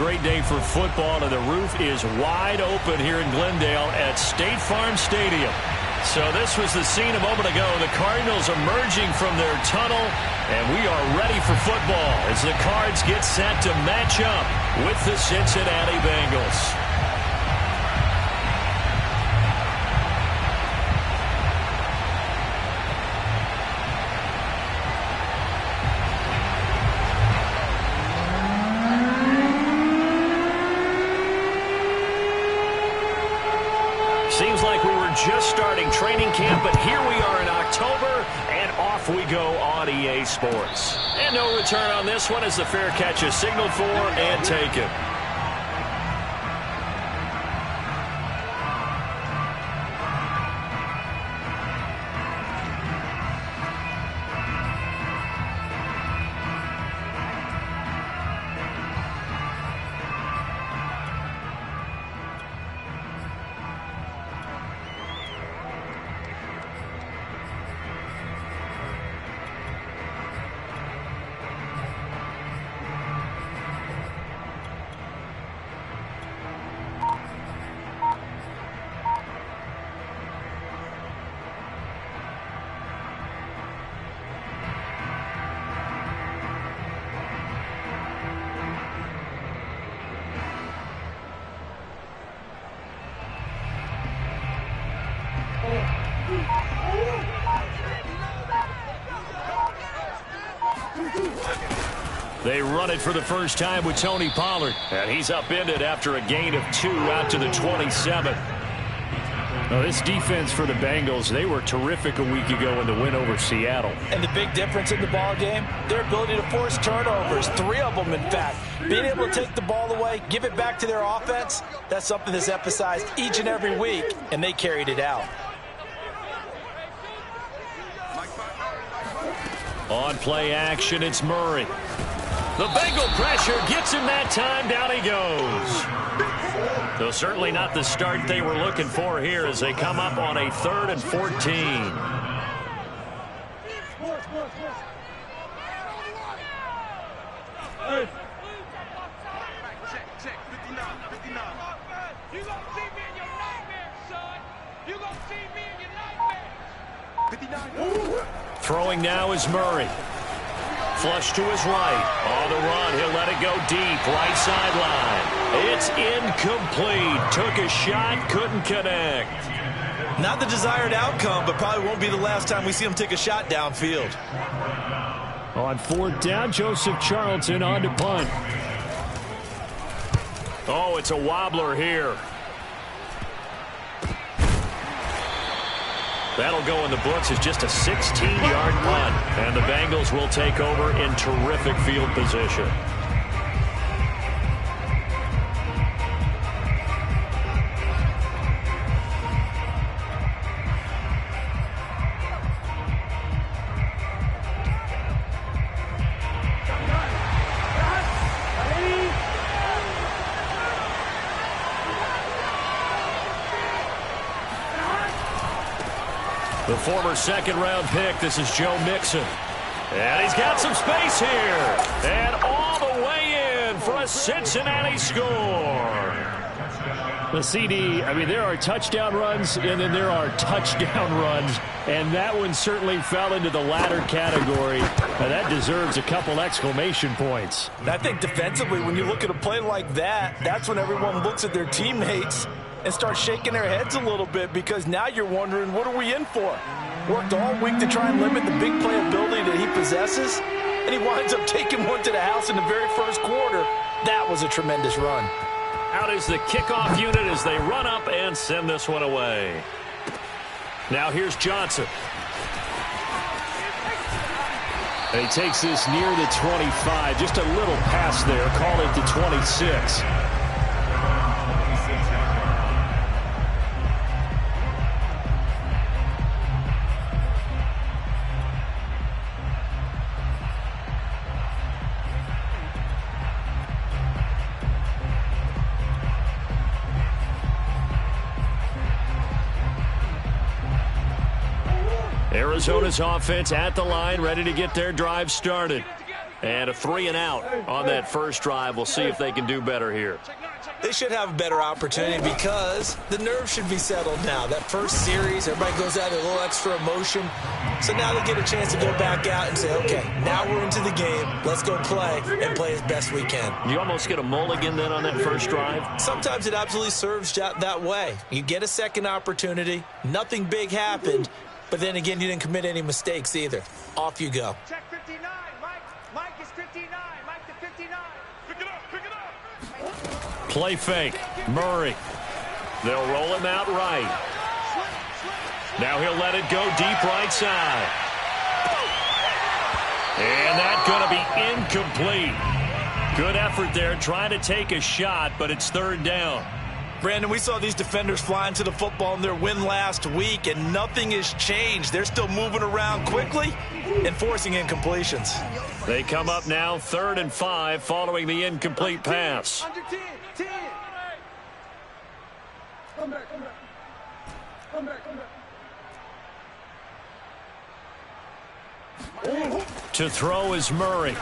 great day for football, and the roof is wide open here in Glendale at State Farm Stadium. So this was the scene a moment ago. The Cardinals emerging from their tunnel, and we are ready for football as the Cards get set to match up with the Cincinnati Bengals. Seems like we were just starting training camp, but here we are in October, and off we go on EA Sports. And no return on this one as the fair catch is signaled for and taken. They run it for the first time with Tony Pollard, and he's upended after a gain of 2 out to the 27. Now, this defense for the Bengals, they were terrific a week ago in the win over Seattle. And the big difference in the ball game, their ability to force turnovers, 3 of them in fact. Being able to take the ball away, give it back to their offense, that's something that's emphasized each and every week, and they carried it out. On play action, it's Murray. The Bengal pressure gets him that time. Down he goes. Though certainly not the start they were looking for here as they come up on a 3rd and 14. Throwing now is Murray. Flush to his right. On the run, he'll let it go deep. Right sideline. It's incomplete. Took a shot, couldn't connect. Not the desired outcome, but probably won't be the last time we see him take a shot downfield. On 4th down, Joseph Charlton on to punt. Oh, it's a wobbler here. That'll go in the books as just a 16-yard punt. And the Bengals will take over in terrific field position. The former 2nd-round pick, this is Joe Mixon. And he's got some space here. And all the way in for a Cincinnati score. The CD, I mean, there are touchdown runs, and then there are touchdown runs. And that one certainly fell into the latter category. Now, that deserves a couple exclamation points. I think defensively, when you look at a play like that, that's when everyone looks at their teammates and start shaking their heads a little bit, because now you're wondering, what are we in for? Worked all week to try and limit the big playability that he possesses, and he winds up taking one to the house in the very first quarter. That was a tremendous run. Out is the kickoff unit as they run up and send this one away. Now here's Johnson. And he takes this near the 25, just a little pass there, call it the 26. Arizona's offense at the line, ready to get their drive started. And a 3-and-out on that first drive. We'll see if they can do better here. They should have a better opportunity because the nerves should be settled now. That first series, everybody goes out with a little extra emotion. So now they get a chance to go back out and say, okay, now we're into the game. Let's go play and play as best we can. You almost get a mulligan then on that first drive? Sometimes it absolutely serves that way. You get a second opportunity. Nothing big happened. But then again, you didn't commit any mistakes either. Off you go. Check 59, Mike. Mike is 59. Mike to 59. Pick it up, pick it up. Play fake. Murray. They'll roll him out right. Now he'll let it go deep right side. And that's going to be incomplete. Good effort there trying to take a shot, but it's third down. Brandon, we saw these defenders fly into the football in their win last week, and nothing has changed. They're still moving around quickly and forcing incompletions. They come up now 3rd and 5 following the incomplete pass. Under 10, 10. Come back, come back. Come back, come back. To throw is Murray.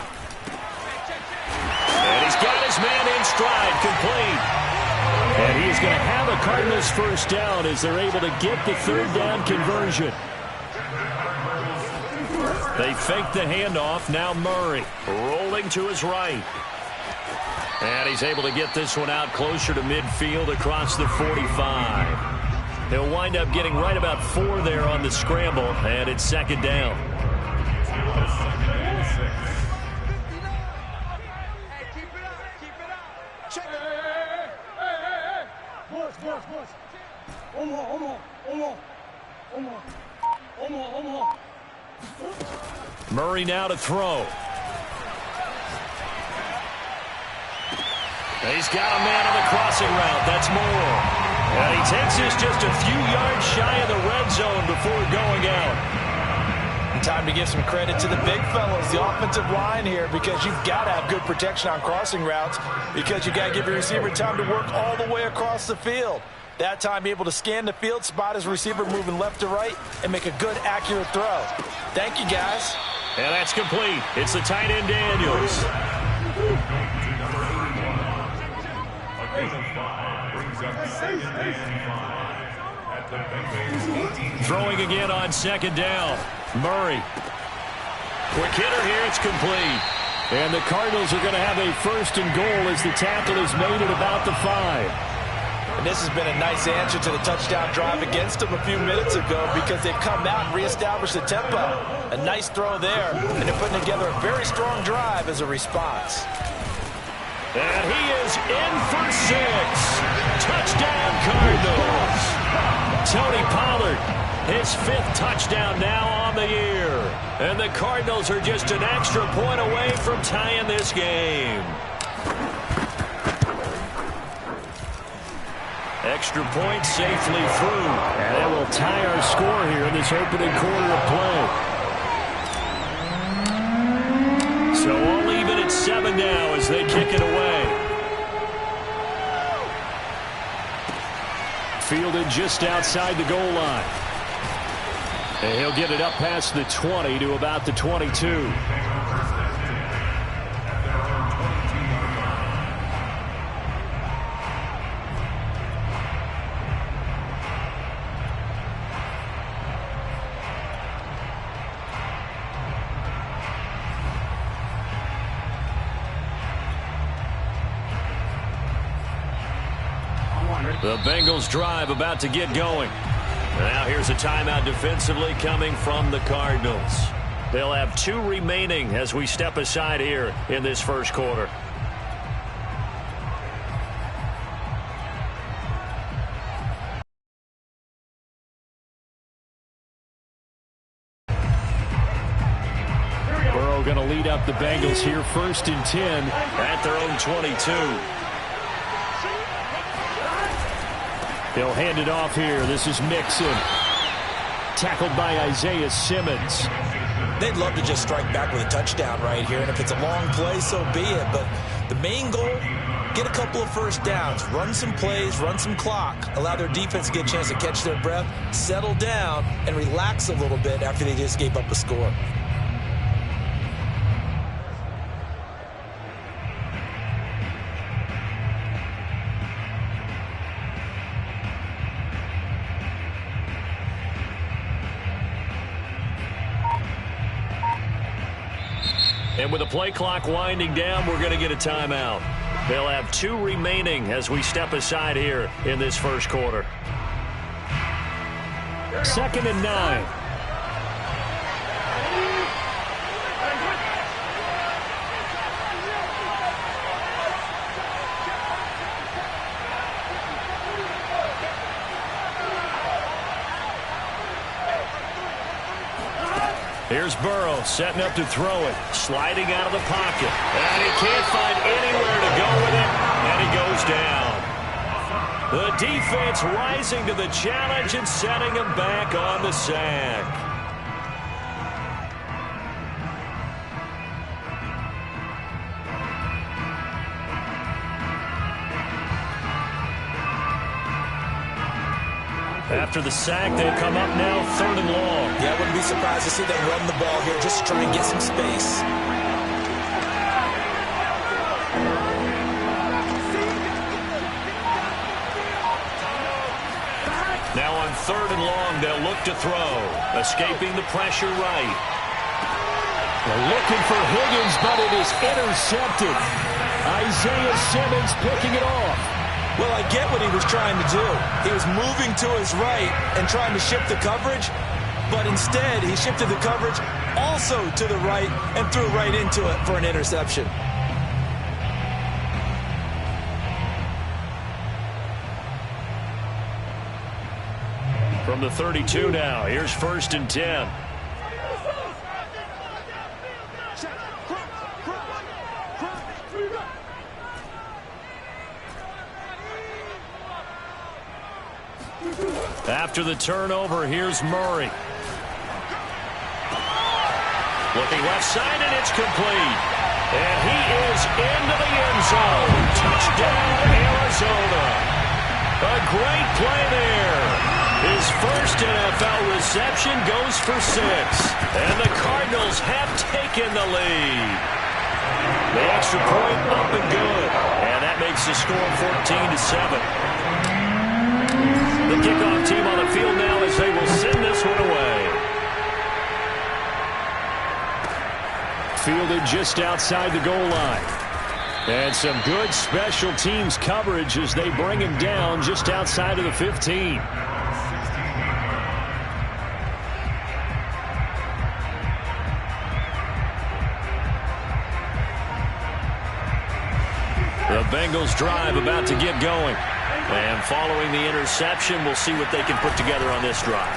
And he's got his man in stride, complete. And he is going to have a Cardinals first down as they're able to get the third down conversion. They fake the handoff. Now Murray rolling to his right. And he's able to get this one out closer to midfield across the 45. He'll wind up getting right about 4 there on the scramble, and it's second down. Murray now to throw. He's got a man on the crossing route. That's Moore. And he takes this just a few yards shy of the red zone before going out. And time to give some credit to the big fellas, the offensive line here, because you've got to have good protection on crossing routes because you've got to give your receiver time to work all the way across the field. That time able to scan the field, spot his receiver moving left to right, and make a good, accurate throw. Thank you, guys. And that's complete. It's the tight end, Daniels. Throwing again on second down. Murray. Quick hitter here. It's complete. And the Cardinals are going to have a first and goal as the tackle is made at about the 5. And this has been a nice answer to the touchdown drive against them a few minutes ago because they've come out and reestablished the tempo. A nice throw there, and they're putting together a very strong drive as a response. And he is in for 6. Touchdown, Cardinals. Tony Pollard, his 5th touchdown now on the year. And the Cardinals are just an extra point away from tying this game. Extra point safely through. And that will tie our score here in this opening quarter of play. So all even at 7 now as they kick it away. Fielded just outside the goal line. And he'll get it up past the 20 to about the 22. The Bengals drive about to get going. Now here's a timeout defensively coming from the Cardinals. They'll have 2 remaining as we step aside here in this first quarter. Burrow going to lead up the Bengals here, 1st and 10 at their own 22. He'll hand it off here. This is Mixon. Tackled by Isaiah Simmons. They'd love to just strike back with a touchdown right here, and if it's a long play, so be it. But the main goal, get a couple of first downs, run some plays, run some clock, allow their defense to get a chance to catch their breath, settle down, and relax a little bit after they just gave up a score. And with the play clock winding down, we're going to get a timeout. They'll have 2 remaining as we step aside here in this first quarter. 2nd and 9. Here's Burrow setting up to throw it. Sliding out of the pocket. And he can't find anywhere to go with it. And he goes down. The defense rising to the challenge and setting him back on the sack. After the sack, they'll come up now 3rd and long. Yeah, I wouldn't be surprised to see them run the ball here just to try and get some space. Now on 3rd and long, they'll look to throw. Escaping the pressure right. They're looking for Higgins, but it is intercepted. Isaiah Simmons picking it off. Well, I get what he was trying to do. He was moving to his right and trying to shift the coverage, but instead he shifted the coverage also to the right and threw right into it for an interception. From the 32 now, here's 1st and 10. After the turnover, here's Murray. Looking left side, and it's complete. And he is into the end zone. Touchdown, Arizona. A great play there. His first NFL reception goes for 6. And the Cardinals have taken the lead. The extra point up and good. And that makes the score 14-7. The kickoff team on the field now as they will send this one away. Fielded just outside the goal line. And some good special teams coverage as they bring him down just outside of the 15. The Bengals drive about to get going. And following the interception, we'll see what they can put together on this drive.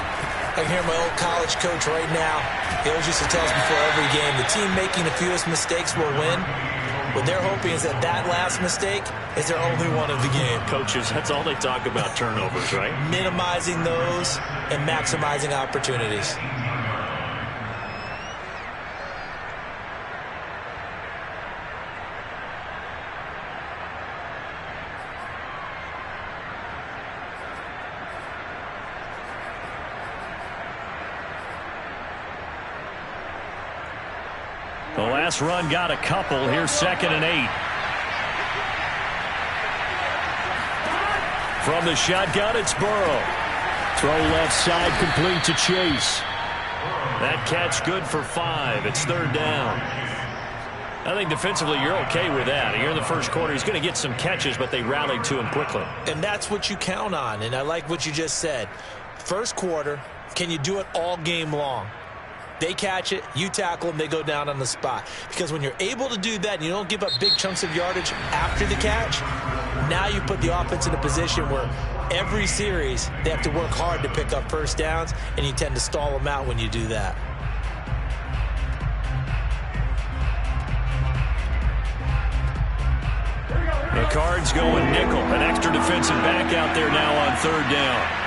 I can hear my old college coach right now. He always used to tell us before every game, the team making the fewest mistakes will win. What they're hoping is that that last mistake is their only one of the game. Coaches, that's all they talk about, turnovers, right? Minimizing those and maximizing opportunities. The last run got a couple. Here's 2nd and 8. From the shotgun, it's Burrow. Throw left side, complete to Chase. That catch good for 5. It's 3rd down. I think defensively you're okay with that. Here in the first quarter, he's going to get some catches, but they rallied to him quickly. And that's what you count on, and I like what you just said. First quarter, can you do it all game long? They catch it, you tackle them, they go down on the spot. Because when you're able to do that and you don't give up big chunks of yardage after the catch, now you put the offense in a position where every series they have to work hard to pick up first downs, and you tend to stall them out when you do that. The Cards going nickel. An extra defensive back out there now on 3rd down.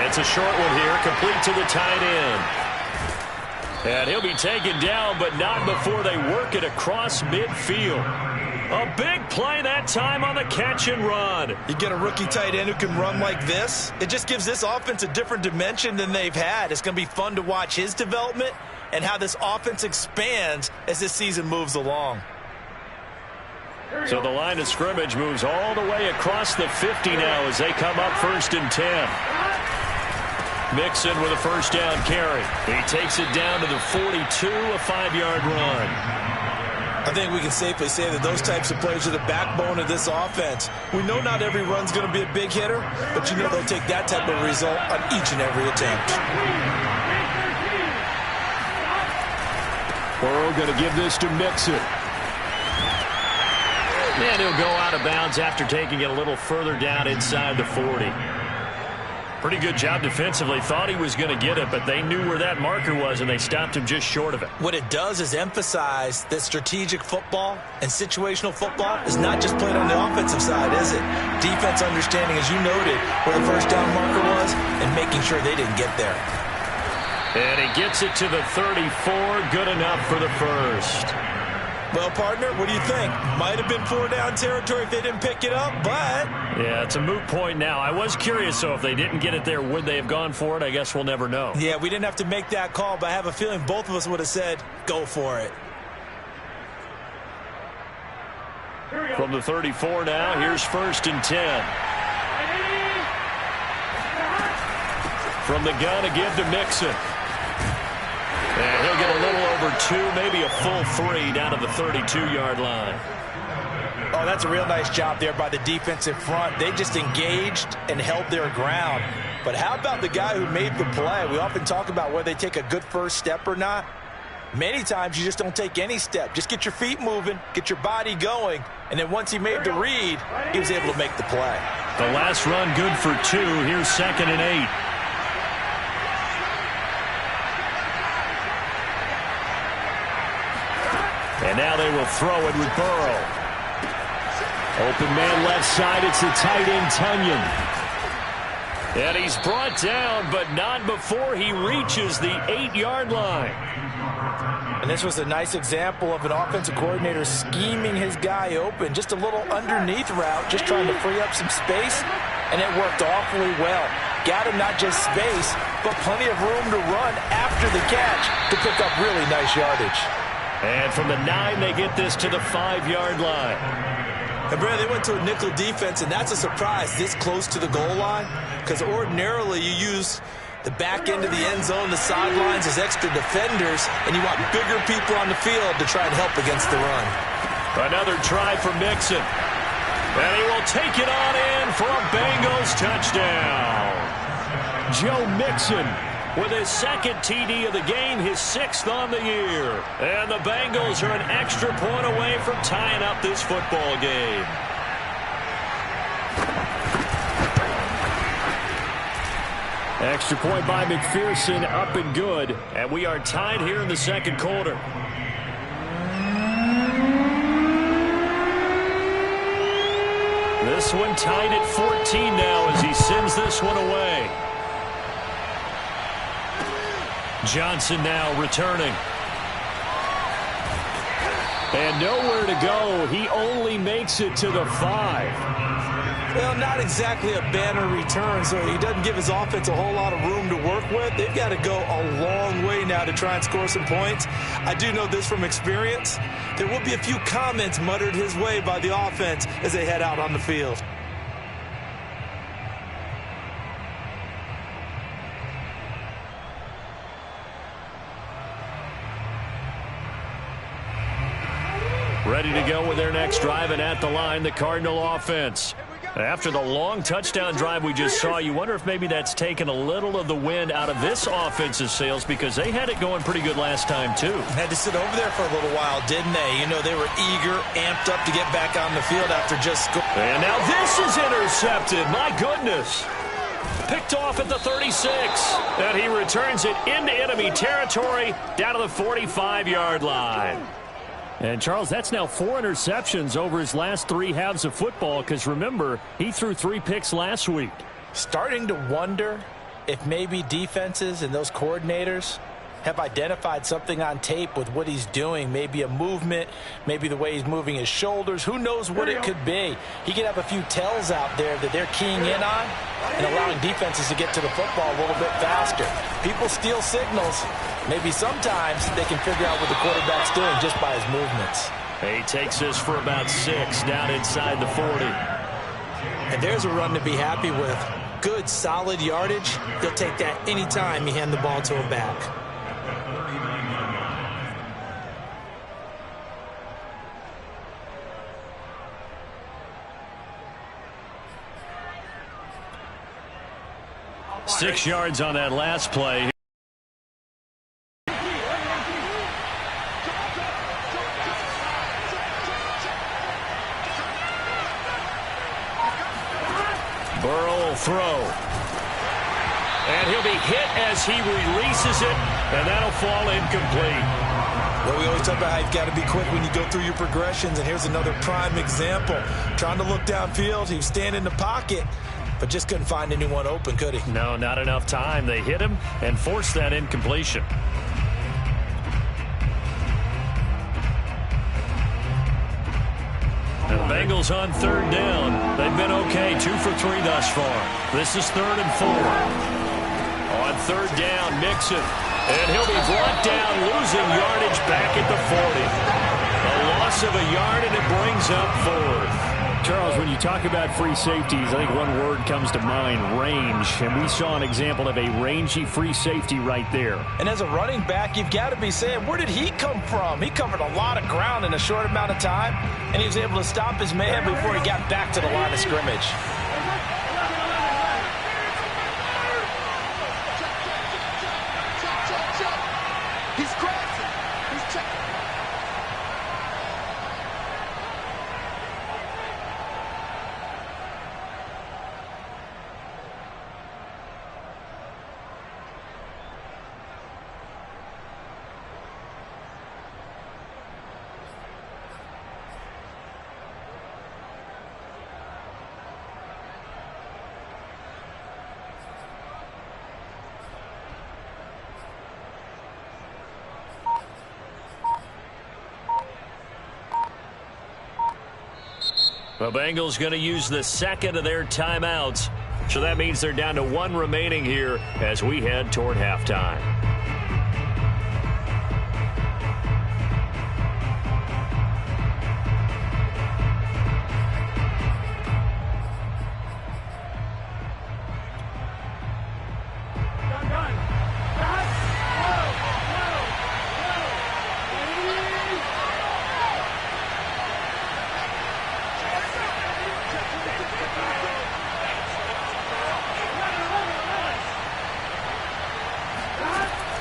It's a short one here, complete to the tight end. And he'll be taken down, but not before they work it across midfield. A big play that time on the catch and run. You get a rookie tight end who can run like this, it just gives this offense a different dimension than they've had. It's going to be fun to watch his development and how this offense expands as this season moves along. So the line of scrimmage moves all the way across the 50 now as they come up 1st and 10. Mixon with a first down carry. He takes it down to the 42, a 5-yard run. I think we can safely say that those types of plays are the backbone of this offense. We know not every run's going to be a big hitter, but you know they'll take that type of result on each and every attempt. Burrow going to give this to Mixon. And he'll go out of bounds after taking it a little further down inside the 40. Pretty good job defensively. Thought he was going to get it, but they knew where that marker was, and they stopped him just short of it. What it does is emphasize that strategic football and situational football is not just played on the offensive side, is it? Defense understanding, as you noted, where the first down marker was and making sure they didn't get there. And he gets it to the 34. Good enough for the first. Well, partner, what do you think? Might have been 4-down territory if they didn't pick it up, but... Yeah, it's a moot point now. I was curious, so if they didn't get it there, would they have gone for it? I guess we'll never know. Yeah, we didn't have to make that call, but I have a feeling both of us would have said, go for it. From the 34 now, here's 1st and 10. From the gun, a give to Mixon. And he'll get a little over 2, maybe a full 3 down to the 32-yard line. Oh, that's a real nice job there by the defensive front. They just engaged and held their ground. But how about the guy who made the play? We often talk about whether they take a good first step or not. Many times you just don't take any step. Just get your feet moving, get your body going, and then once he made the read, he was able to make the play. The last run good for 2. Here's 2nd and 8. And now they will throw it with Burrow. Open man left side. It's the tight end, Tunyon. And he's brought down, but not before he reaches the 8-yard line. And this was a nice example of an offensive coordinator scheming his guy open. Just a little underneath route, just trying to free up some space, and it worked awfully well. Got him not just space, but plenty of room to run after the catch to pick up really nice yardage. And from the 9, they get this to the 5-yard line. And, Brad, they went to a nickel defense, and that's a surprise this close to the goal line, because ordinarily you use the back end of the end zone, the sidelines as extra defenders, and you want bigger people on the field to try and help against the run. Another try for Mixon. And he will take it on in for a Bengals touchdown. Joe Mixon with his 2nd TD of the game, his 6th on the year. And the Bengals are an extra point away from tying up this football game. Extra point by McPherson, up and good. And we are tied here in the 2nd quarter. This one tied at 14 now as he sends this one away. Johnson now returning. And nowhere to go. He only makes it to the 5. Well, not exactly a banner return, so he doesn't give his offense a whole lot of room to work with. They've got to go a long way now to try and score some points. I do know this from experience. There will be a few comments muttered his way by the offense as they head out on the field. Ready to go with their next drive, and at the line, the Cardinal offense. After the long touchdown drive we just saw, you wonder if maybe that's taken a little of the wind out of this offensive sails, because they had it going pretty good last time, too. Had to sit over there for a little while, didn't they? You know, they were eager, amped up to get back on the field after just scoring. And now this is intercepted. My goodness. Picked off at the 36. And he returns it into enemy territory down to the 45-yard line. And, Charles, that's now 4 interceptions over his last 3 halves of football, because, remember, he threw 3 picks last week. Starting to wonder if maybe defenses and those coordinators have identified something on tape with what he's doing. Maybe a movement, maybe the way he's moving his shoulders. Who knows what it could be? He could have a few tells out there that they're keying in on and allowing defenses to get to the football a little bit faster. People steal signals. Maybe sometimes they can figure out what the quarterback's doing just by his movements. He takes this for about 6 down inside the 40. And there's a run to be happy with. Good, solid yardage. He'll take that anytime you hand the ball to him back. Six yards on that last play. Burrow will throw. And he'll be hit as he releases it, and that'll fall incomplete. Well, we always talk about how you've got to be quick when you go through your progressions, and here's another prime example. Trying to look downfield, he was standing in the pocket, but just couldn't find anyone open, could he? No, not enough time. They hit him and forced that incompletion. And the Bengals on third down. They've been okay, 2 for 3 thus far. This is 3rd and 4. On third down, Mixon. And he'll be brought down, losing yardage back at the 40. A loss of a yard, and it brings up 4th. Charles, when you talk about free safeties, I think one word comes to mind, range. And we saw an example of a rangy free safety right there. And as a running back, you've got to be saying, where did he come from? He covered a lot of ground in a short amount of time, and he was able to stop his man before he got back to the line of scrimmage. He's crossing. He's checking. The Bengals going to use the second of their timeouts. So that means they're down to 1 remaining here as we head toward halftime.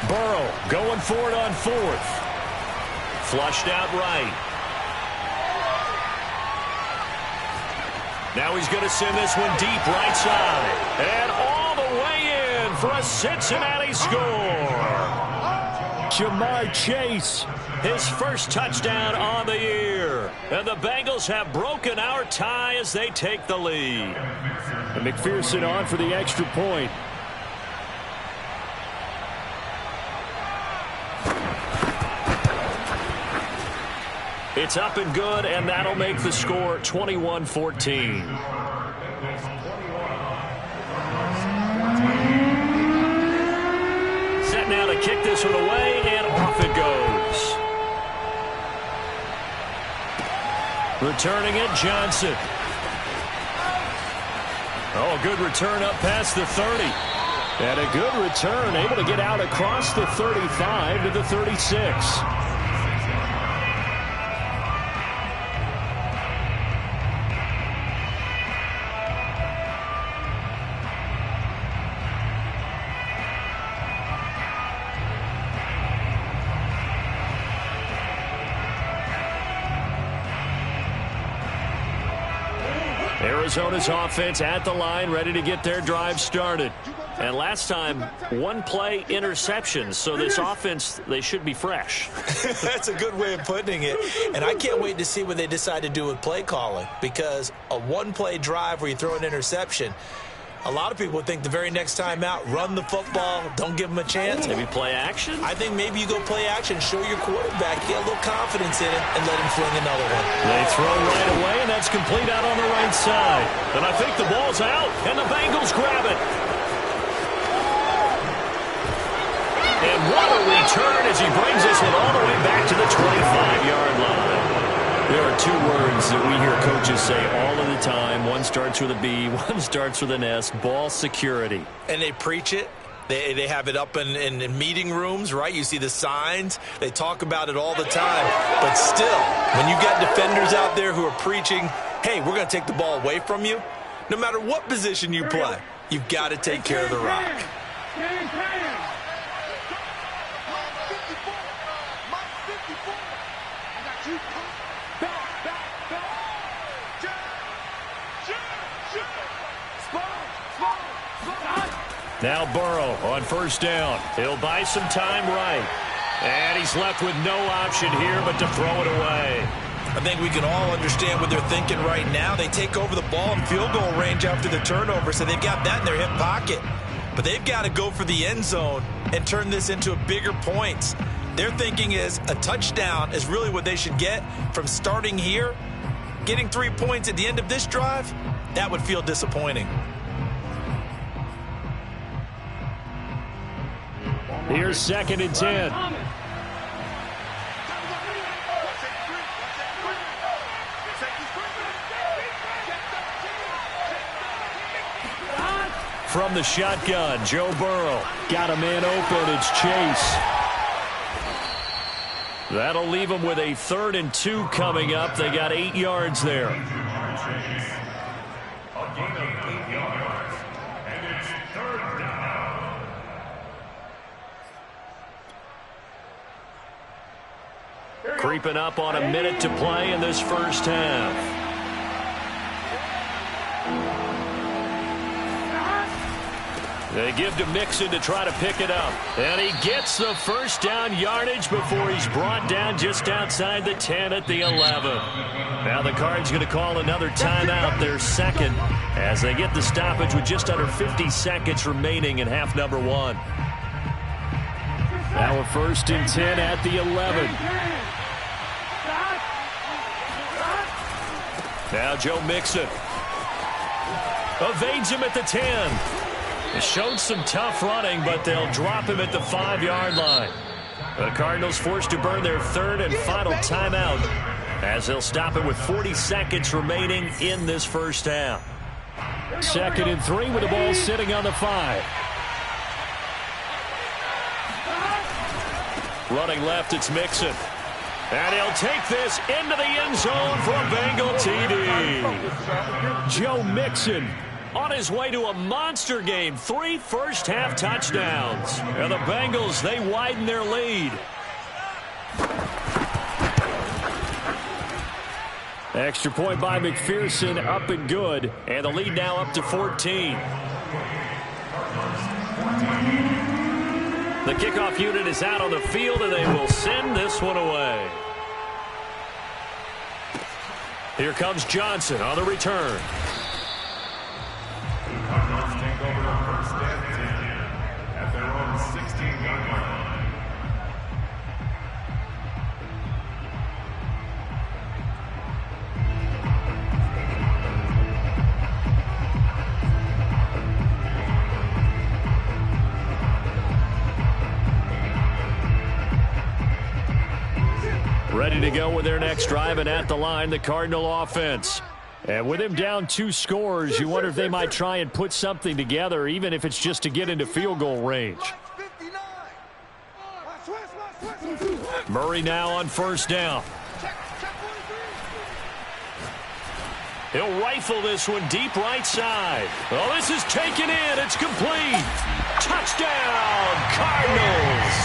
Burrow going for it on 4th. Flushed out right. Now he's going to send this one deep right side. And all the way in for a Cincinnati score. Jamar Chase. His first touchdown on the year. And the Bengals have broken our tie as they take the lead. And McPherson on for the extra point. It's up and good, and that'll make the score 21-14. Set now to kick this one away, and off it goes. Returning it, Johnson. Oh, a good return up past the 30. And a good return, able to get out across the 35 to the 36. Arizona's offense at the line, ready to get their drive started. And last time, 1 play interception. So this offense, they should be fresh. That's a good way of putting it. And I can't wait to see what they decide to do with play calling. Because a 1-play drive where you throw an interception, a lot of people would think the very next time out, run the football, don't give them a chance. Maybe play action? I think maybe you go play action, show your quarterback, get a little confidence in it, and let him fling another one. They throw right away, and that's complete out on the right side. And I think the ball's out, and the Bengals grab it. And what a return as he brings this one all the way back to the 25-yard line. There are two words that we hear coaches say all of the time. One starts with a B, one starts with an S, ball security. And they preach it. They have it up in meeting rooms, right? You see the signs. They talk about it all the time. But still, when you got defenders out there who are preaching, hey, we're going to take the ball away from you, no matter what position you play, you've got to take care of the rock. Now Burrow on first down. He'll buy some time right. And he's left with no option here but to throw it away. I think we can all understand what they're thinking right now. They take over the ball in field goal range after the turnover, so they've got that in their hip pocket. But they've got to go for the end zone and turn this into a bigger points. Their thinking is a touchdown is really what they should get from starting here. Getting 3 points at the end of this drive, that would feel disappointing. Here's 2nd and 10. From the shotgun, Joe Burrow. Got a man open. It's Chase. That'll leave them with a 3rd and 2 coming up. They got 8 yards there. Creeping up on a minute to play in this first half. They give to Mixon to try to pick it up. And he gets the first down yardage before he's brought down just outside the 10 at the 11. Now the Cards going to call another timeout, their second, as they get the stoppage with just under 50 seconds remaining in half number 1. Now a 1st and 10 at the 11. Now Joe Mixon evades him at the 10. He showed some tough running, but they'll drop him at the 5-yard line. The Cardinals forced to burn their 3rd and final timeout as they'll stop it with 40 seconds remaining in this first half. 2nd and 3 with the ball sitting on the 5. Running left, it's Mixon. And he'll take this into the end zone for a Bengal TD. Joe Mixon on his way to a monster game. 3 first-half touchdowns. And the Bengals, they widen their lead. Extra point by McPherson, up and good. And the lead now up to 14. The kickoff unit is out on the field, and they will send this one away. Here comes Johnson on the return. Cardinals take over the first and 10 at their own 16-yard line. Ready to go with their next drive, and at the line, the Cardinal offense. And with him down 2 scores, you wonder if they might try and put something together, even if it's just to get into field goal range. Murray now on first down. He'll rifle this one deep right side. Oh, this is taken in. It's complete. Touchdown, Cardinals.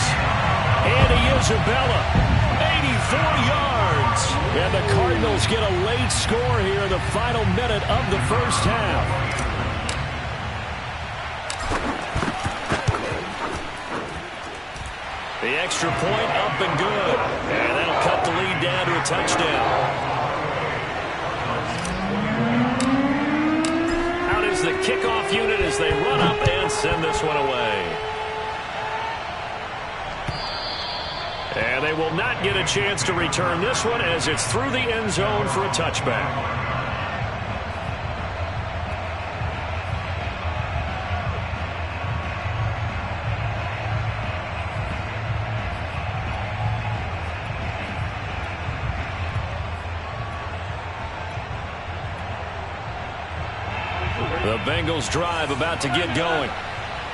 Andy Isabella. 84 yards. And the Cardinals get a late score here in the final minute of the first half. The extra point up and good. And that'll cut the lead down to a touchdown. Out is the kickoff unit as they run up and send this one away. And they will not get a chance to return this one as it's through the end zone for a touchback. The Bengals drive about to get going.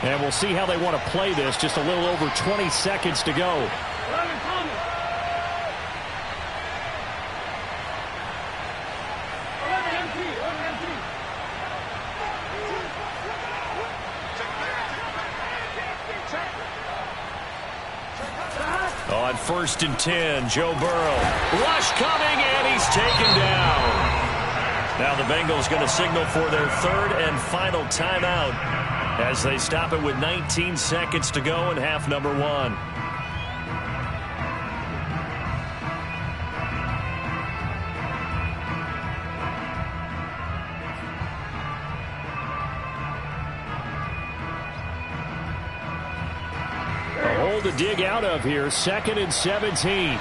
And we'll see how they want to play this. Just a little over 20 seconds to go. On 1st and 10, Joe Burrow. Rush coming, and he's taken down. Now the Bengals going to signal for their 3rd and final timeout as they stop it with 19 seconds to go in half number 1. A hole to dig out of here. 2nd and 17.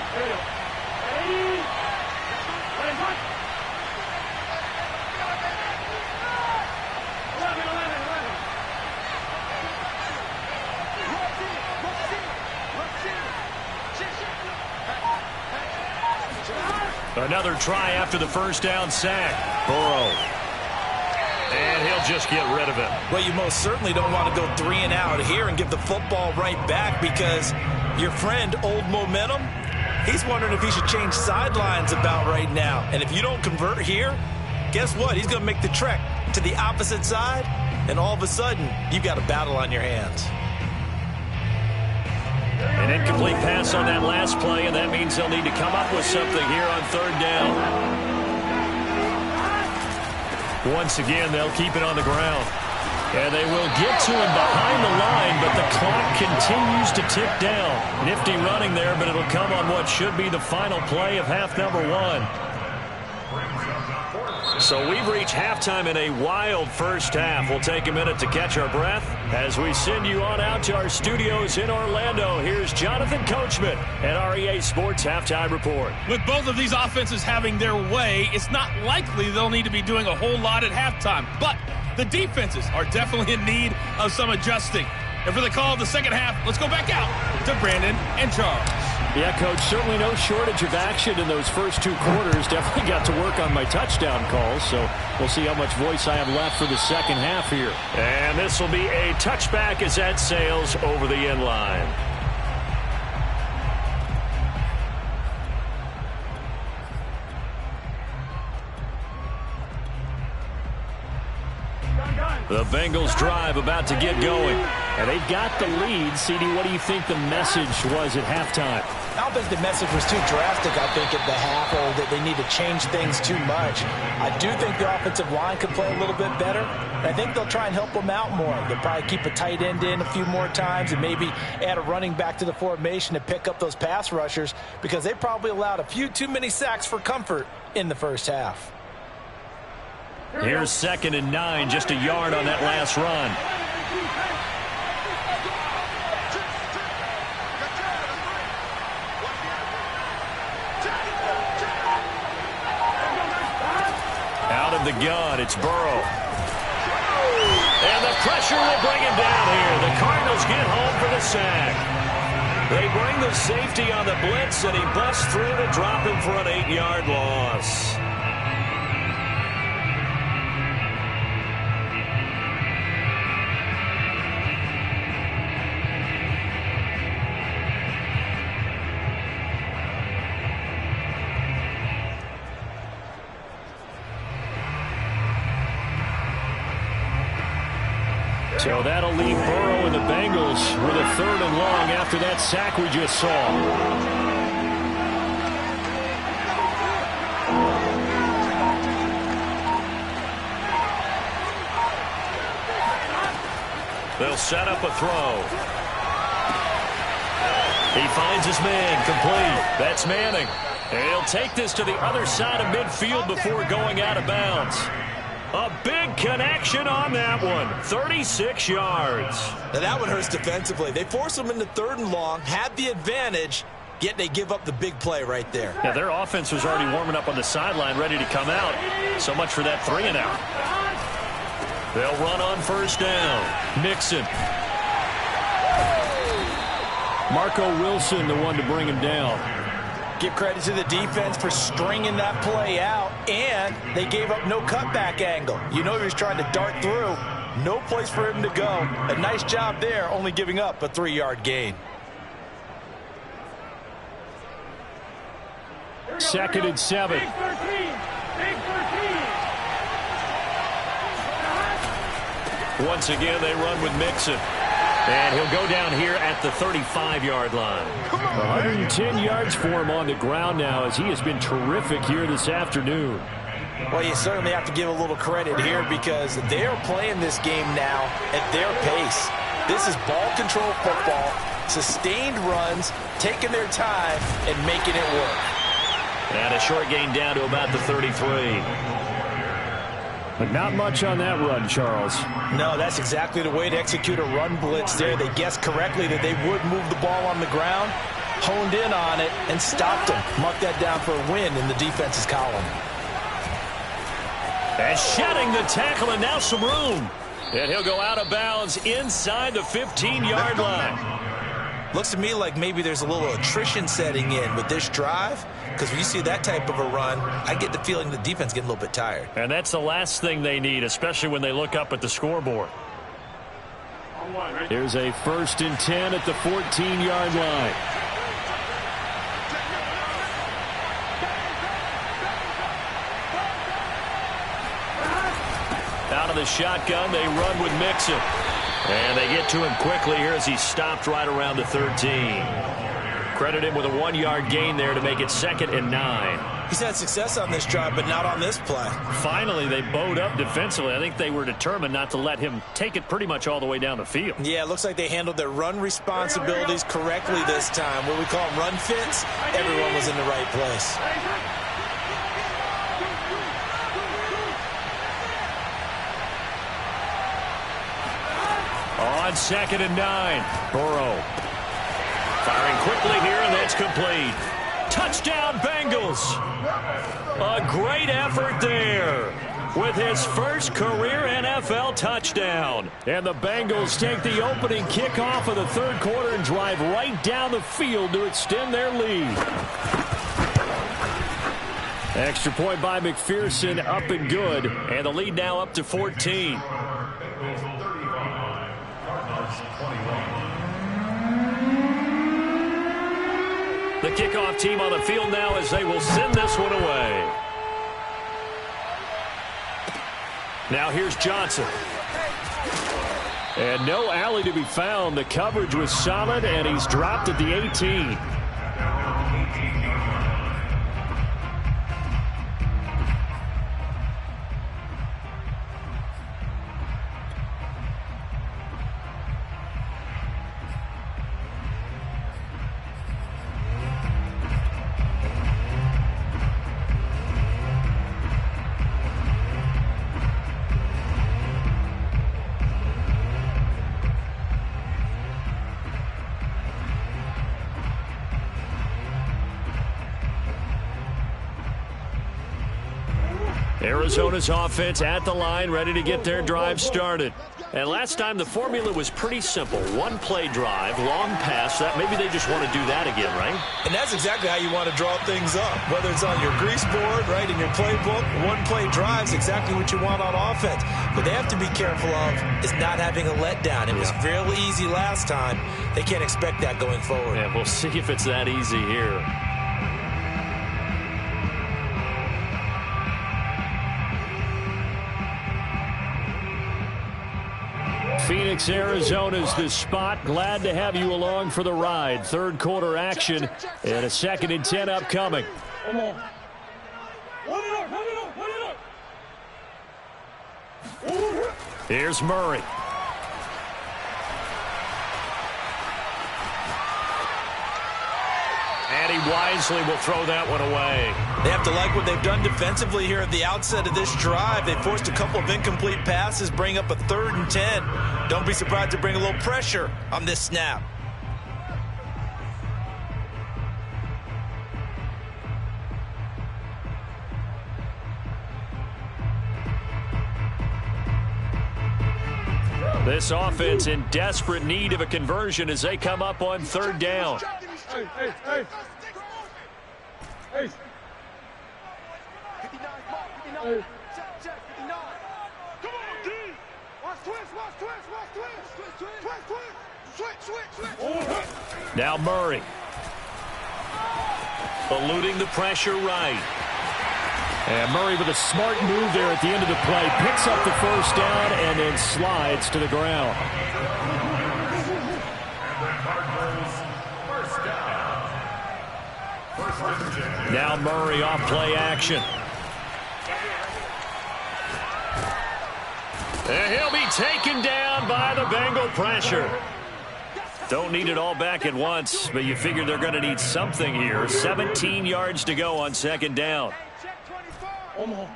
Another try after the first down sack. Burrow. And he'll just get rid of it. Well, you most certainly don't want to go 3 and out here and give the football right back, because your friend, Old Momentum, he's wondering if he should change sidelines about right now. And if you don't convert here, guess what? He's going to make the trek to the opposite side, and all of a sudden, you've got a battle on your hands. An incomplete pass on that last play, and that means they'll need to come up with something here on 3rd down. Once again, they'll keep it on the ground. And they will get to him behind the line, but the clock continues to tick down. Nifty running there, but it'll come on what should be the final play of half number 1. So we've reached halftime in a wild first half. We'll take a minute to catch our breath as we send you on out to our studios in Orlando. Here's Jonathan Coachman at REA Sports Halftime Report. With both of these offenses having their way, it's not likely they'll need to be doing a whole lot at halftime. But the defenses are definitely in need of some adjusting. And for the call of the second half, let's go back out to Brandon and Charles. Yeah, Coach, certainly no shortage of action in those first 2 quarters. Definitely got to work on my touchdown calls, so we'll see how much voice I have left for the second half here. And this will be a touchback as that sails over the end line. The Bengals drive about to get going. And they've got the lead. CD, what do you think the message was at halftime? I don't think the message was too drastic, I think, at the half, or that they need to change things too much. I do think the offensive line could play a little bit better. I think they'll try and help them out more. They'll probably keep a tight end in a few more times and maybe add a running back to the formation to pick up those pass rushers, because they probably allowed a few too many sacks for comfort in the first half. Here's 2nd and 9, just a yard on that last run. Out of the gun, it's Burrow. And the pressure will bring him down here. The Cardinals get home for the sack. They bring the safety on the blitz, and he busts through to drop him for an 8-yard loss. So that'll leave Burrow and the Bengals with a 3rd and long after that sack we just saw. They'll set up a throw. He finds his man, complete. That's Manning. And he'll take this to the other side of midfield before going out of bounds. A big connection on that one. 36 yards. Now that one hurts defensively. They force them into 3rd and long, had the advantage, yet they give up the big play right there. Yeah, their offense was already warming up on the sideline, ready to come out. So much for that 3 and out. They'll run on 1st down. Mixon. Marco Wilson, the one to bring him down. Give credit to the defense for stringing that play out, and they gave up no cutback angle. You know he was trying to dart through. No place for him to go. A nice job there, only giving up a 3-yard gain. 2nd and 7. Once again, they run with Mixon. And he'll go down here at the 35-yard line. 110 yards for him on the ground now, as he has been terrific here this afternoon. Well, you certainly have to give a little credit here because they're playing this game now at their pace. This is ball control football, sustained runs, taking their time, and making it work. And a short gain down to about the 33. But not much on that run, Charles. No, that's exactly the way to execute a run blitz there. They guessed correctly that they would move the ball on the ground, honed in on it, and stopped them. Mark that down for a win in the defense's column. And shedding the tackle, and now some room. And he'll go out of bounds inside the 15-yard line. Looks to me like maybe there's a little attrition setting in with this drive, because when you see that type of a run, I get the feeling the defense getting a little bit tired. And that's the last thing they need, especially when they look up at the scoreboard. Here's a 1st and 10 at the 14-yard line. Out of the shotgun, they run with Mixon. And they get to him quickly here as he stopped right around the 13. Credit him with a 1-yard gain there to make it 2nd and 9. He's had success on this drive, but not on this play. Finally, they bowed up defensively. I think they were determined not to let him take it pretty much all the way down the field. Yeah, it looks like they handled their run responsibilities correctly this time. What we call them run fits, everyone was in the right place. On 2nd and 9, Burrow. Firing quickly here, and that's complete. Touchdown, Bengals. A great effort there with his first career NFL touchdown. And the Bengals take the opening kickoff of the 3rd quarter and drive right down the field to extend their lead. Extra point by McPherson, up and good. And the lead now up to 14. The kickoff team on the field now as they will send this one away. Now here's Johnson. And no alley to be found. The coverage was solid, and he's dropped at the 18. Arizona's offense at the line, ready to get their drive started. And last time the formula was pretty simple. 1-play drive, long pass. That maybe they just want to do that again, right? And that's exactly how you want to draw things up. Whether it's on your grease board, right, in your playbook, 1-play drive is exactly what you want on offense. What they have to be careful of is not having a letdown. It was fairly easy last time. They can't expect that going forward. Yeah, we'll see if it's that easy here. Phoenix, Arizona's the spot. Glad to have you along for the ride. 3rd quarter action and a 2nd and 10 upcoming. Come on. Run it up. Here's Murray. And he wisely will throw that one away. They have to like what they've done defensively here at the outset of this drive. They forced a couple of incomplete passes, bring up a 3rd and 10. Don't be surprised to bring a little pressure on this snap. This offense in desperate need of a conversion as they come up on 3rd down. 59, Mark, 59. Check, 59. Come on, D. Watch twist. Switch. Now Murray. Eluding the pressure right. And Murray with a smart move there at the end of the play. Picks up the first down and then slides to the ground. Now Murray off play action. And he'll be taken down by the Bengal pressure. Don't need it all back at once, but you figure they're going to need something here. 17 yards to go on second down. Omaha.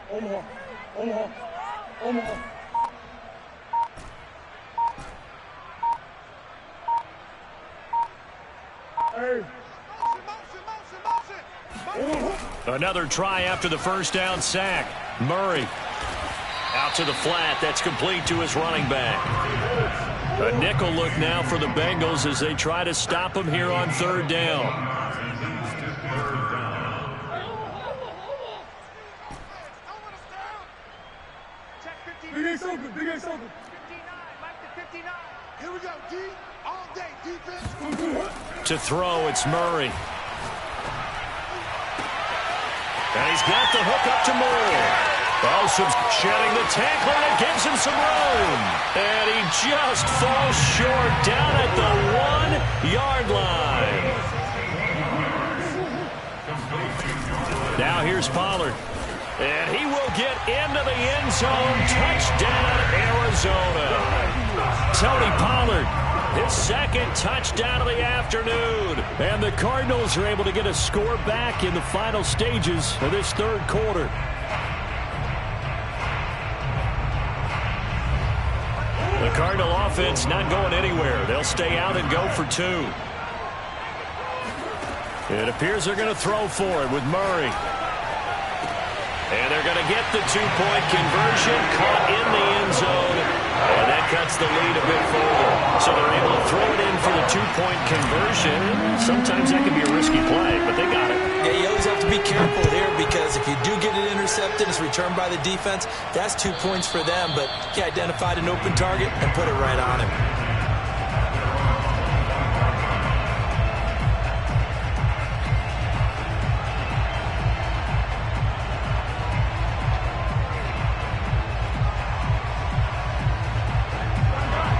Another try after the first down sack. Murray out to the flat. That's complete to his running back. A nickel look now for the Bengals as they try to stop him here on third down. Big Ace open. 59, Mike to 59. Here we go, D. All day, defense. To throw, it's Murray. And he's got the hook up to Moore. Bowsom's shedding the tackler that gives him some room. And he just falls short down at the 1-yard line. Now here's Pollard. And he will get into the end zone. Touchdown, Arizona. Tony Pollard, his second touchdown of the afternoon. And the Cardinals are able to get a score back in the final stages of this third quarter. The Cardinal offense not going anywhere. They'll stay out and go for two. It appears they're going to throw for it with Murray. And they're going to get the two-point conversion, caught in the end zone, and that cuts the lead a bit further. So they're able to throw it in for the two-point conversion. Sometimes that can be a risky play, but they got it. Yeah, you always have to be careful here because if you do get it intercepted, it's returned by the defense, that's 2 points for them, but he identified an open target and put it right on him.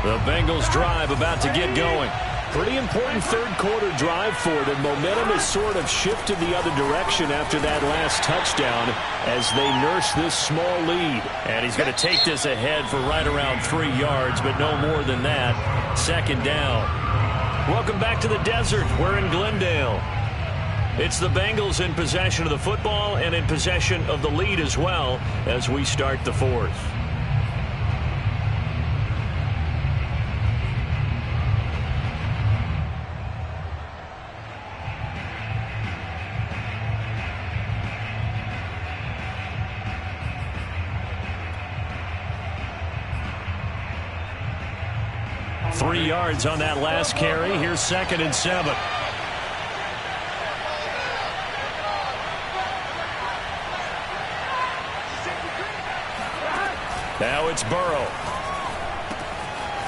The Bengals drive about to get going. Pretty important third quarter drive for them. Momentum has sort of shifted the other direction after that last touchdown as they nurse this small lead. And he's going to take this ahead for right around 3 yards, but no more than that. Second down. Welcome back to the desert. We're in Glendale. It's the Bengals in possession of the football and in possession of the lead as well as we start the fourth. Three yards on that last carry. Here's 2nd and 7. Now it's Burrow.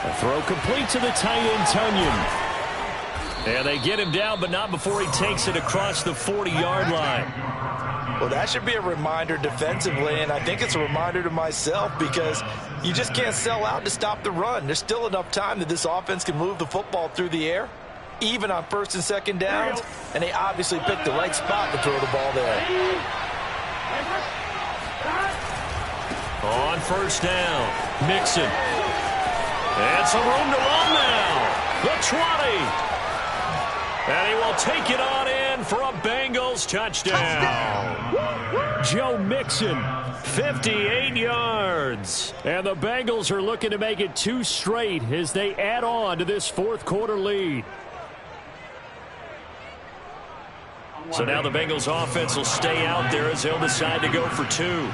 A throw complete to the tight end, Tunyon. And they get him down, but not before he takes it across the 40-yard line. Well, that should be a reminder defensively, and I think it's a reminder to myself because you just can't sell out to stop the run. There's still enough time that this offense can move the football through the air, even on 1st and 2nd downs, and they obviously picked the right spot to throw the ball there. On 1st down, Mixon. And some room to run now. The 20. And he will take it on in for a Bengals touchdown. Joe Mixon, 58 yards. and the Bengals are looking to make it 2 straight as they add on to this fourth quarter lead. So now the Bengals offense will stay out there as they'll decide to go for 2.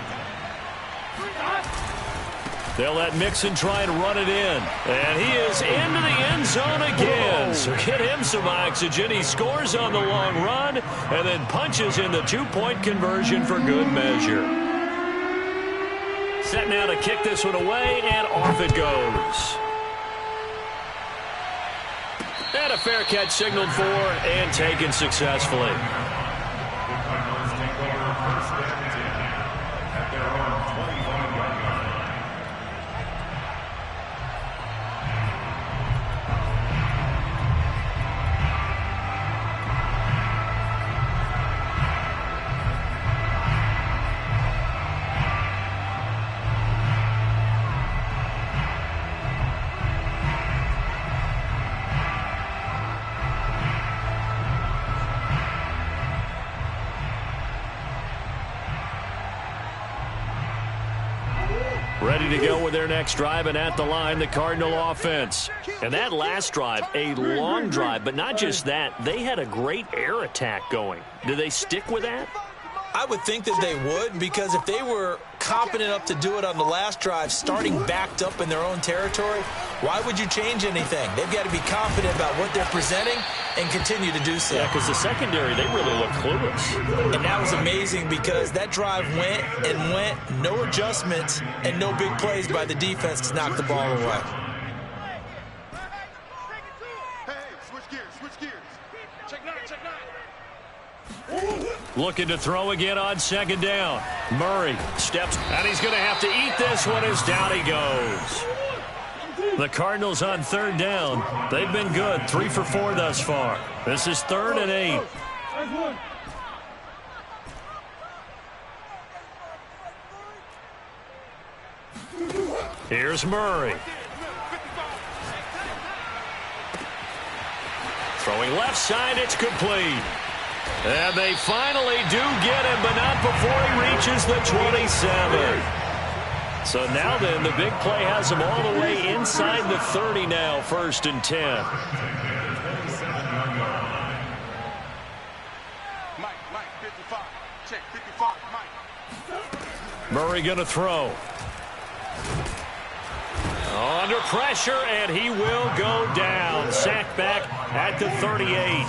They'll let Mixon try and run it in. And he is into the end zone again. So get him some oxygen. He scores on the long run and then punches in the two-point conversion for good measure. Set now to kick this one away, and off it goes. And a fair catch signaled for and taken successfully. Ready to go with their next drive, and at the line, the Cardinal offense. And that last drive, a long drive, but not just that. They had a great air attack going. Do they stick with that? I would think that they would, because if they were competent enough to do it on the last drive, starting backed up in their own territory, why would you change anything? They've got to be confident about what they're presenting and continue to do so. Yeah, because the secondary, they really look clueless. And that was amazing because that drive went and went, no adjustments and no big plays by the defense to knock the ball away. Hey, switch gears. Check nine. Looking to throw again on second down. Murray steps, and he's going to have to eat this one as down he goes. The Cardinals on third down. They've been good, 3 for 4 thus far. This is 3rd and 8. Here's Murray. Throwing left side, it's complete. And they finally do get him, but not before he reaches the 27. So now then, the big play has him all the way inside the 30 now, 1st and 10. Mike, 55. Check, 55, Mike. Murray going to throw. Under pressure, and he will go down. Sacked back at the 38.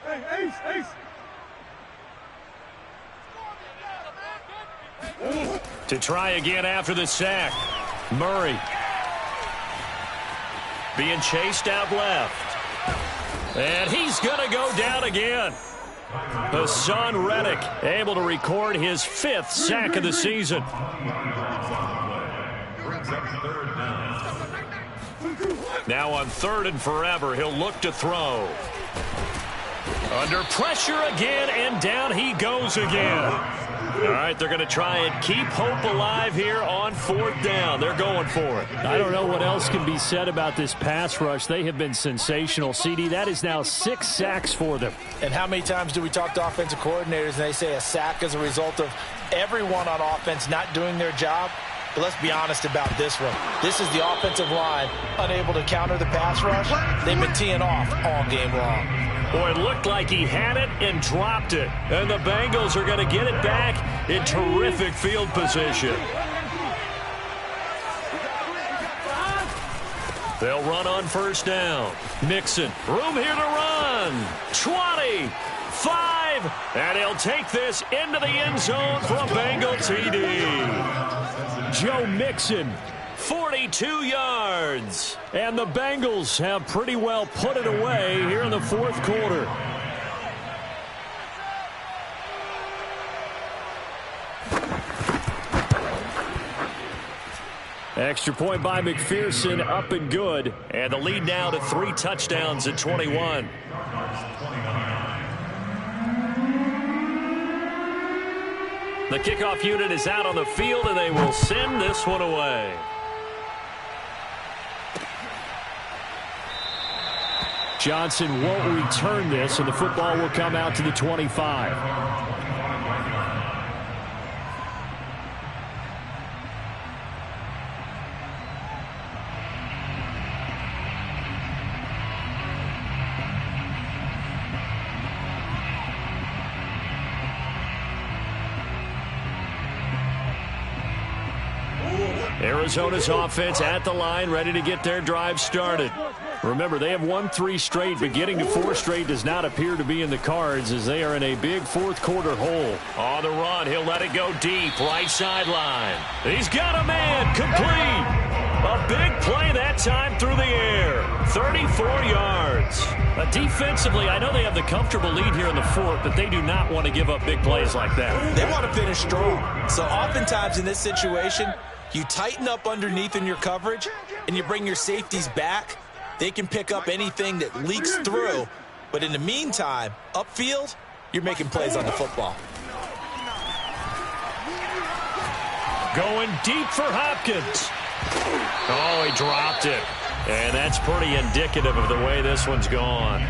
Hey, Ace. To try again after the sack. Murray being chased out left. And he's going to go down again. Hassan Reddick able to record his 5th sack of the season. Now on 3rd and forever, he'll look to throw. Under pressure again, and down he goes again. All right, they're going to try and keep hope alive here on 4th down. They're going for it. I don't know what else can be said about this pass rush. They have been sensational, CD. That is now 6 sacks for them. And how many times do we talk to offensive coordinators and they say a sack is a result of everyone on offense not doing their job? But let's be honest about this one. This is the offensive line unable to counter the pass rush. They've been teeing off all game long. Boy, it looked like he had it and dropped it. And the Bengals are going to get it back in terrific field position. They'll run on 1st down. Mixon, room here to run. 20, 5, and he'll take this into the end zone for a Bengal TD. Joe Mixon, 42 yards. And the Bengals have pretty well put it away here in the 4th quarter. Extra point by McPherson, up and good. And the lead now to 3 touchdowns at 21. The kickoff unit is out on the field, and they will send this one away. Johnson won't return this, and the football will come out to the 25. Arizona's offense at the line, ready to get their drive started. Remember, they have won 3 straight, but getting to 4 straight does not appear to be in the cards as they are in a big fourth-quarter hole. On the run, he'll let it go deep, right sideline. He's got a man, complete. A big play that time through the air, 34 yards. Defensively, I know they have the comfortable lead here in the fourth, but they do not want to give up big plays like that. They want to finish strong. So oftentimes in this situation, you tighten up underneath in your coverage, and you bring your safeties back. They can pick up anything that leaks through. But in the meantime, upfield, you're making plays on the football. Going deep for Hopkins. Oh, he dropped it. And that's pretty indicative of the way this one's gone.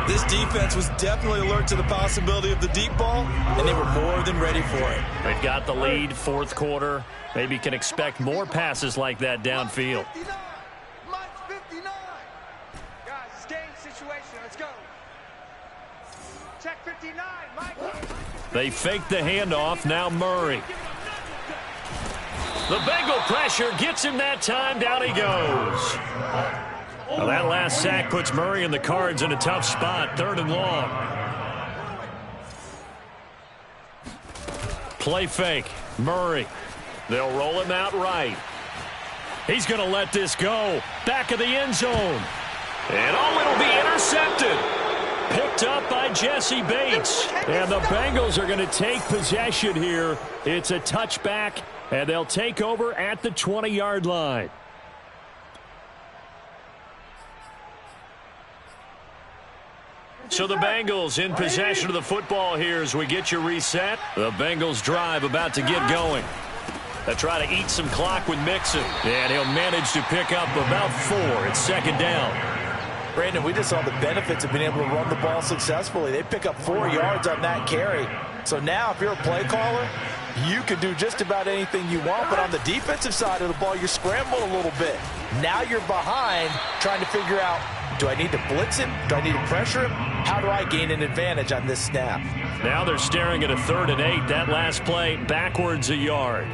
This defense was definitely alert to the possibility of the deep ball, and they were more than ready for it. They've got the lead, fourth quarter. Maybe can expect more passes like that downfield. Mike's 59. Guys, it's game situation. Let's go. Check 59, Mike. They fake the handoff. Now Murray. The Bengal pressure gets him that time. Down he goes. Well, that last sack puts Murray and the Cards in a tough spot. 3rd and long. Play fake. Murray. They'll roll him out right. He's going to let this go. Back of the end zone. And it'll be intercepted. Picked up by Jesse Bates. And the Bengals are going to take possession here. It's a touchback, and they'll take over at the 20-yard line. So the Bengals in possession of the football here as we get you reset. The Bengals drive about to get going. They try to eat some clock with Mixon, and he'll manage to pick up about 4. It's 2nd down. Brandon, we just saw the benefits of being able to run the ball successfully. They pick up 4 yards on that carry. So now if you're a play caller, you can do just about anything you want. But on the defensive side of the ball, you're scrambling a little bit. Now you're behind trying to figure out, do I need to blitz him? Do I need to pressure him? How do I gain an advantage on this snap? Now they're staring at a 3rd and 8. That last play backwards a yard.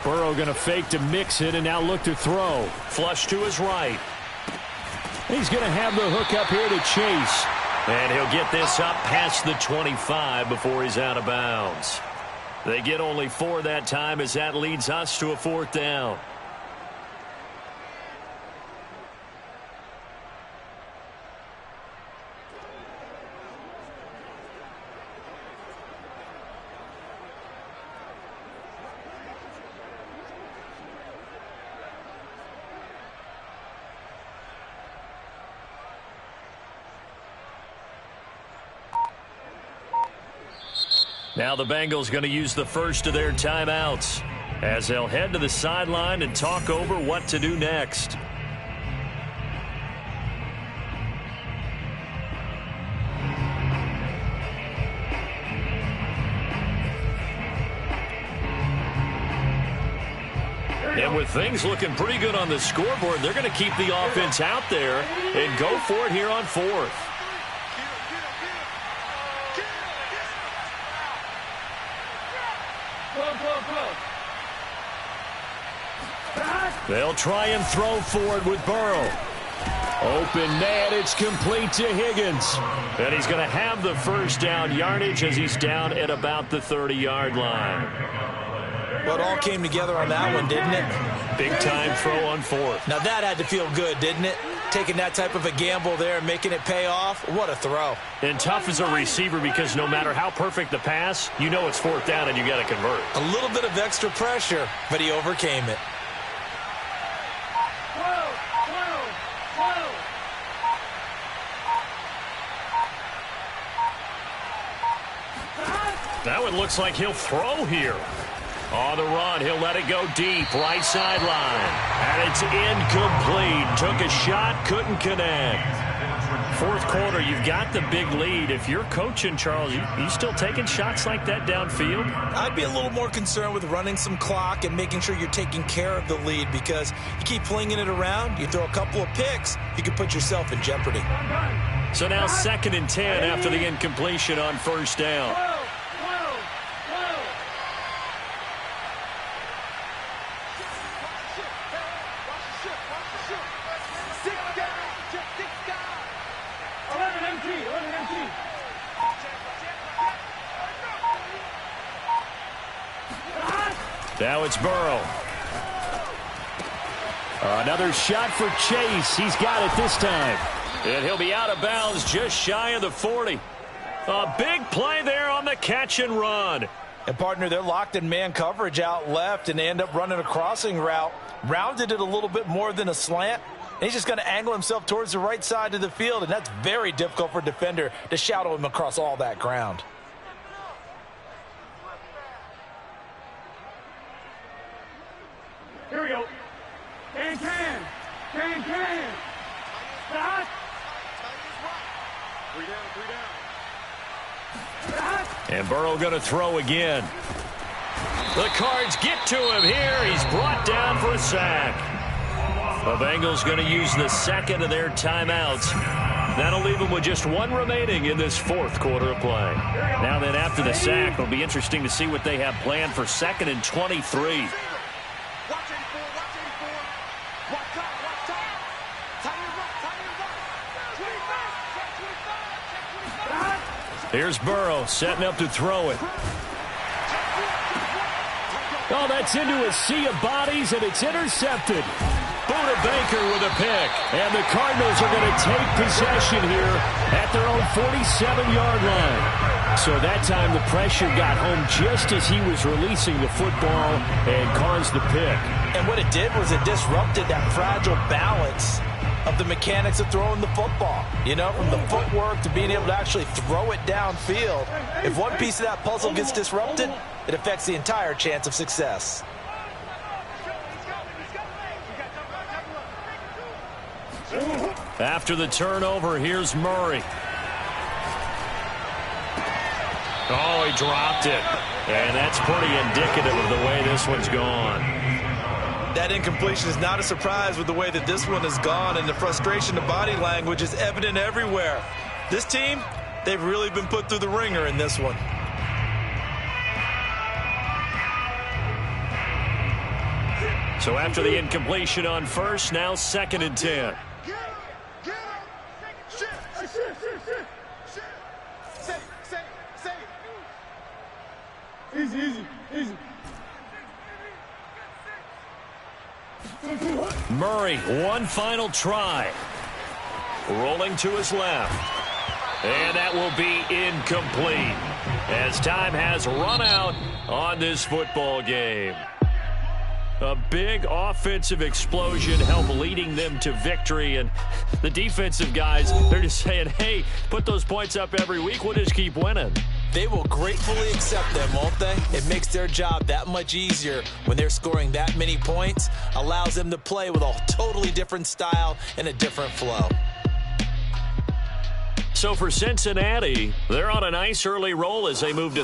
Burrow going to fake to Mixon and now look to throw. Flush to his right. He's going to have the hook up here to Chase. And he'll get this up past the 25 before he's out of bounds. They get only 4 that time as that leads us to a 4th down. Now the Bengals going to use the first of their timeouts as they'll head to the sideline and talk over what to do next. And with things looking pretty good on the scoreboard, they're going to keep the offense out there and go for it here on 4th. They'll try and throw for it with Burrow. Open man, it's complete to Higgins. And he's going to have the first down yardage as he's down at about the 30-yard line. Well, it all came together on that one, didn't it? Big-time throw on 4th. Now that had to feel good, didn't it? Taking that type of a gamble there and making it pay off. What a throw. And tough as a receiver because no matter how perfect the pass, you know it's 4th down and you got to convert. A little bit of extra pressure, but he overcame it. That one looks like he'll throw here. On the run, he'll let it go deep, right sideline. And it's incomplete. Took a shot, couldn't connect. Fourth quarter, you've got the big lead. If you're coaching, Charles, you still taking shots like that downfield? I'd be a little more concerned with running some clock and making sure you're taking care of the lead, because you keep flinging it around, you throw a couple of picks, you can put yourself in jeopardy. So now 2nd and 10 after the incompletion on first down. Now it's Burrow. Another shot for Chase. He's got it this time. And he'll be out of bounds just shy of the 40. A big play there on the catch and run. And, partner, they're locked in man coverage out left, and they end up running a crossing route. Rounded it a little bit more than a slant. And he's just going to angle himself towards the right side of the field, and that's very difficult for a defender to shadow him across all that ground. Here we go. Can. Stop. 3 down. And Burrow going to throw again. The Cards get to him here. He's brought down for a sack. The Bengals going to use the second of their timeouts. That'll leave them with just 1 remaining in this fourth quarter of play. Now then, after the sack, it'll be interesting to see what they have planned for 2nd and 23. Here's Burrow setting up to throw it. Oh, that's into a sea of bodies, and it's intercepted. Buda Baker with a pick. And the Cardinals are going to take possession here at their own 47-yard line. So that time the pressure got home just as he was releasing the football and caused the pick. And what it did was it disrupted that fragile balance of the mechanics of throwing the football. You know, from the footwork to being able to actually throw it downfield. If one piece of that puzzle gets disrupted, it affects the entire chance of success. After the turnover, here's Murray. Oh, he dropped it. And that's pretty indicative of the way this one's gone. That incompletion is not a surprise with the way that this one has gone, and the frustration, the body language is evident everywhere. This team, they've really been put through the ringer in this one. So after the incompletion on first, now 2nd and 10. Easy. Murray, one final try. Rolling to his left. And that will be incomplete as time has run out on this football game. A big offensive explosion helped leading them to victory, and the defensive guys, they're just saying, hey, put those points up every week, we'll just keep winning. They will gratefully accept them, won't they? It makes their job that much easier when they're scoring that many points, allows them to play with a totally different style and a different flow. So for Cincinnati, they're on a nice early roll as they move to